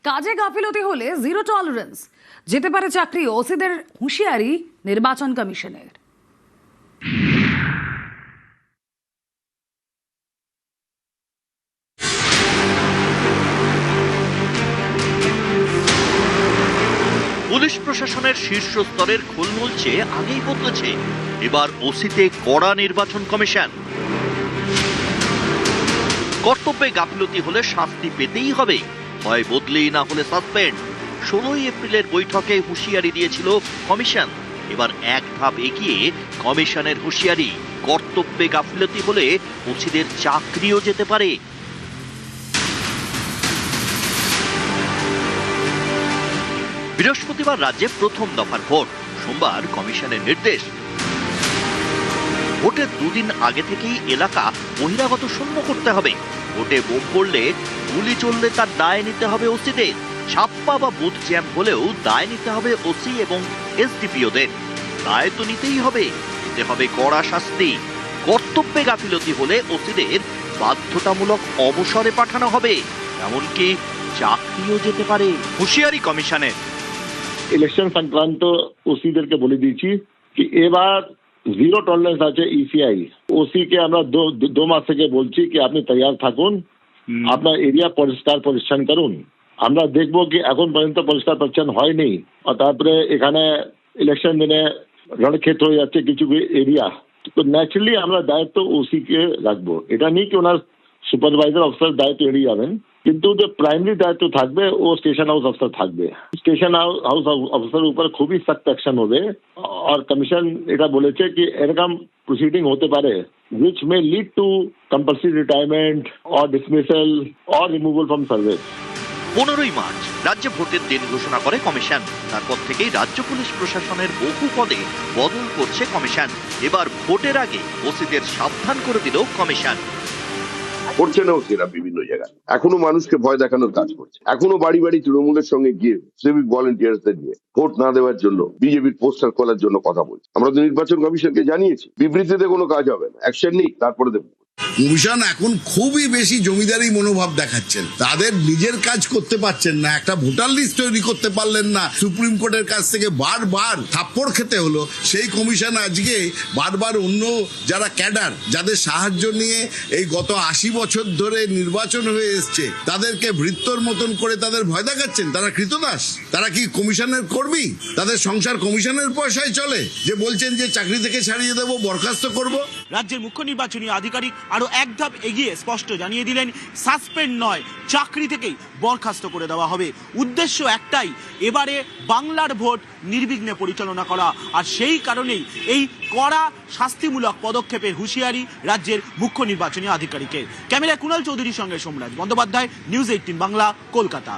কাজে গাফিলতি হলে জিরো টলারেন্স, যেতে পারে চাকরি। ওসিদের হুঁশিয়ারি নির্বাচন কমিশনের। পুলিশ প্রশাসনের শীর্ষ স্তরের খোলমুল চেয়ে আগেই বদলেছে। এবার ওসিতে কড়া নির্বাচন কমিশন। কর্তব্যে গাফিলতি হলে শাস্তি পেতেই হবে, হয় বদলেই না হলে সাসপেন্ড। 16 এপ্রিলের বৈঠকে হুঁশিয়ারি দিয়েছিল কমিশন। এবার এক ধাপ এগিয়ে কমিশনের হুঁশিয়ারি, কর্তব্যে গাফিলতি হলে ওসিদের চাকরিও যেতে পারে। বৃহস্পতিবার রাজ্যে প্রথম দফার ভোট, সোমবার কমিশনের নির্দেশ। ভোটের দুদিন আগে থেকেই এলাকা বহিরাগত শূন্য করতে হবে। ভোটে বোম পড়লে, গুলি চললে তার দায় নিতে হবে ওসিদের। ছাপ্পা বা বুথ জ্যাম হলেও দায় নিতে হবে ওসি এবং এসডিপিওদের। দায় তো নিতেই হবে, দিতে হবে কড়া শাস্তি। কর্তব্যে গাফিলতি হলে ওসিদের বাধ্যতামূলক অবসরে পাঠানো হবে, এমনকি চাকরিও যেতে পারে। হুঁশিয়ারি কমিশনের। ইলেকশন সংক্রান্ত ওসিদেরকে বলে দিয়েছি কি এবার জিরো টলারেন্স আছে ইসিআই। ওসি কে আমরা দু মাস থেকে বলছি কি আপনি তৈয়ার থাকুন, আপনার এরিয়া পরিষ্কার পরিচ্ছন্ন করুন। আমরা দেখবো কি এখন পর্যন্ত পরিষ্কার পরিচ্ছন্ন হয়নি, আর তারপরে এখানে ইলেকশন দিনে রণক্ষেত হয়ে যাচ্ছে কিছু এরিয়া। তো ন্যাচারালি আমরা দায়িত্ব ওসি কে রাখবো। এটা নেই কি ওনার সুপারভাইজার অফিসার দায়িত্ব এড়িয়ে যাবেন, কিন্তু যে প্রাইমারি দায়িত্ব থাকবে ও স্টেশন হাউস অফিসার থাকবে। স্টেশন হাউস অফিসার উপর খুবই সখ্ত অ্যাকশন হবে। আর কমিশন এটা বলেছে কি এরকম প্রসিডিং হতে পারে which may lead to compulsory retirement or dismissal or removal from service। 15ই মার্চ রাজ্যে ভোটের দিন ঘোষণা করে কমিশন। তারপর থেকেই রাজ্য পুলিশ প্রশাসনের বহু পদে বদল করছে কমিশন। এবার ভোটের আগে ওসিদের সাবধান করে দিল কমিশন। করছে না ওসিরা বিভিন্ন জায়গায়, এখনো মানুষকে ভয় দেখানোর কাজ করছে। এখনো বাড়ি বাড়ি তৃণমূলের সঙ্গে গিয়ে সিভিক ভলেন্টিয়ার্সদের নিয়ে ভোট না দেওয়ার জন্য, বিজেপির পোস্টার খোলার জন্য কথা বলছে। আমরা তো নির্বাচন কমিশনকে জানিয়েছি, বিবৃতিতে কোনো কাজ হবে না, অ্যাকশন নেই, তারপরে দেবো। কমিশন এখন খুবই বেশি জমিদারি মনোভাব দেখাচ্ছেন। তাদের নিজের কাজ করতে পারছেন না, একটা ভোটার লিস্ট তৈরি করতে পারলেন না। সুপ্রিম কোর্টের কাছ থেকে বারবার থাপ্পড় খেতে হলো। সেই কমিশন আজকে বারবার অন্য যারা ক্যাডার, যাদের সাহায্য নিয়ে এই গত 80 বছর ধরে নির্বাচন হয়ে এসছে, তাদেরকে ভৃত্যর মতন করে তাদের ভয় দেখাচ্ছেন। তারা কৃতদাস, তারা কি কমিশনের কর্মী? তাদের সংসার কমিশনের পয়সায় চলে? যে বলছেন যে চাকরি থেকে ছাড়িয়ে দেবো, বরখাস্ত করব। রাজ্যের মুখ্য নির্বাচনী আধিকারিক আরো এক ধাপ এগিয়ে স্পষ্ট জানিয়ে দিলেন, সাসপেন্ড নয়, চাকরি থেকেই বরখাস্ত করে দেওয়া হবে। উদ্দেশ্য একটাই, এবারে বাংলার ভোট নির্বিঘ্নে পরিচালনা করা। আর সেই কারণেই এই কড়া শাস্তিমূলক পদক্ষেপের হুঁশিয়ারি রাজ্যের মুখ্য নির্বাচনী আধিকারিকের। ক্যামেরায় কুণাল চৌধুরীর সঙ্গে সোমরাজ বন্দ্যোপাধ্যায়, নিউজ 18 বাংলা, কলকাতা।